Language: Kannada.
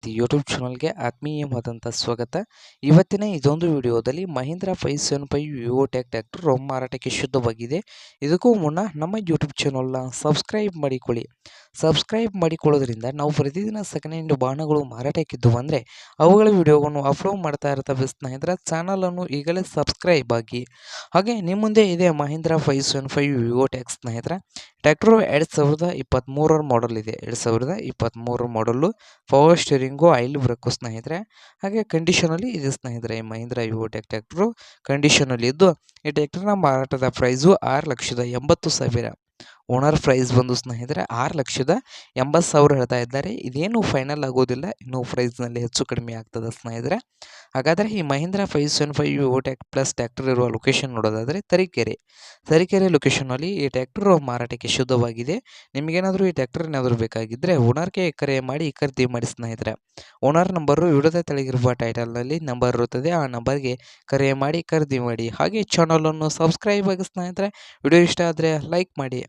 ಯೂಟ್ಯೂಬ್ ಚಾನಲ್ಗೆ ಆತ್ಮೀಯವಾದಂಥ ಸ್ವಾಗತ. ಇವತ್ತಿನ ಇದೊಂದು ವಿಡಿಯೋದಲ್ಲಿ ಮಹೀಂದ್ರಾ 575 ವಿವೋ ಟ್ರ್ಯಾಕ್ಟರ್ ಮಾರಾಟಕ್ಕೆ ಶುದ್ಧವಾಗಿದೆ. ಇದಕ್ಕೂ ಮುನ್ನ ನಮ್ಮ ಯೂಟ್ಯೂಬ್ ಚಾನಲ್ನ ಸಬ್ಸ್ಕ್ರೈಬ್ ಮಾಡಿಕೊಳ್ಳಿ. ಸಬ್ಸ್ಕ್ರೈಬ್ ಮಾಡಿಕೊಳ್ಳೋದ್ರಿಂದ ನಾವು ಪ್ರತಿದಿನ ಸೆಕೆಂಡ್ ಹ್ಯಾಂಡ್ ವಾಹನಗಳು ಮಾರಾಟಕ್ಕಿದ್ದು ಅಂದರೆ ಅವುಗಳ ವಿಡಿಯೋವನ್ನು ಅಪ್ಲೋಡ್ ಮಾಡ್ತಾ ಇರ್ತವೆ ಸ್ನೇಹಿತರೆ. ಚಾನಲನ್ನು ಈಗಲೇ ಸಬ್ಸ್ಕ್ರೈಬ್ ಆಗಿ. ಹಾಗೆ ನಿಮ್ಮ ಮುಂದೆ ಇದೆ ಮಹೀಂದ್ರಾ 575 ವಿವೋ ಟ್ಯಾಕ್ಸ್ ಸ್ನೇಹಿತರೆ. ಟ್ರ್ಯಾಕ್ಟರು 2023 ಮಾಡಲ್ ಇದೆ. 2023 ಮಾಡಲ್ಲು, ಪವರ್ ಸ್ಟೀರಿಂಗು, ಆಯಿಲ್ ಬ್ರೇಕು ಸ್ನೇಹಿತರೆ. ಹಾಗೆ ಕಂಡೀಷನಲ್ಲಿ ಇದೆ ಸ್ನೇಹಿತರೆ. ಈ ಮಹೀಂದ್ರಾ ವಿವೋ ಟ್ರ್ಯಾಕ್ಟರು ಕಂಡೀಷನಲ್ಲಿ ಇದ್ದು, ಈ ಟ್ರ್ಯಾಕ್ಟರ್ನ ಮಾರಾಟದ ಪ್ರೈಸು 6,80,000. ಓನರ್ ಪ್ರೈಸ್ ಬಂದು ಸ್ನೇಹಿತರೆ 6,80,000 ಹೇಳ್ತಾ ಇದ್ದಾರೆ. ಇದೇನು ಫೈನಲ್ ಆಗೋದಿಲ್ಲ, ಇನ್ನೂ ಪ್ರೈಸ್ನಲ್ಲಿ ಹೆಚ್ಚು ಕಡಿಮೆ ಆಗ್ತದೆ ಸ್ನೇಹಿತರೆ. ಹಾಗಾದರೆ ಈ ಮಹೀಂದ್ರಾ 575 ವಿವೋ ಪ್ಲಸ್ ಟ್ರ್ಯಾಕ್ಟರ್ ಇರುವ ಲೊಕೇಶನ್ ನೋಡೋದಾದರೆ ತರೀಕೆರೆ ಲೊಕೇಶನ್ನಲ್ಲಿ ಈ ಟ್ರ್ಯಾಕ್ಟರ್ ಮಾರಾಟಕ್ಕೆ ಶುದ್ಧವಾಗಿದೆ. ನಿಮಗೇನಾದರೂ ಈ ಟ್ರ್ಯಾಕ್ಟರ್ ಏನಾದರೂ ಬೇಕಾಗಿದ್ದರೆ ಓನರ್ಗೆ ಕರೆ ಮಾಡಿ ಖರೀದಿ ಮಾಡಿ ಸ್ನೇಹಿತರೆ. ಓನರ್ ನಂಬರು ವಿಡಿಯೋದ ತೆಳಗಿರುವ ಟೈಟಲ್ನಲ್ಲಿ ನಂಬರ್ ಇರುತ್ತದೆ. ಆ ನಂಬರ್ಗೆ ಕರೆ ಮಾಡಿ ಖರೀದಿ ಮಾಡಿ. ಹಾಗೆ ಚಾನಲನ್ನು ಸಬ್ಸ್ಕ್ರೈಬ್ ಆಗಿ ಸ್ನೇಹಿತರೆ. ವಿಡಿಯೋ ಇಷ್ಟ ಆದರೆ ಲೈಕ್ ಮಾಡಿ.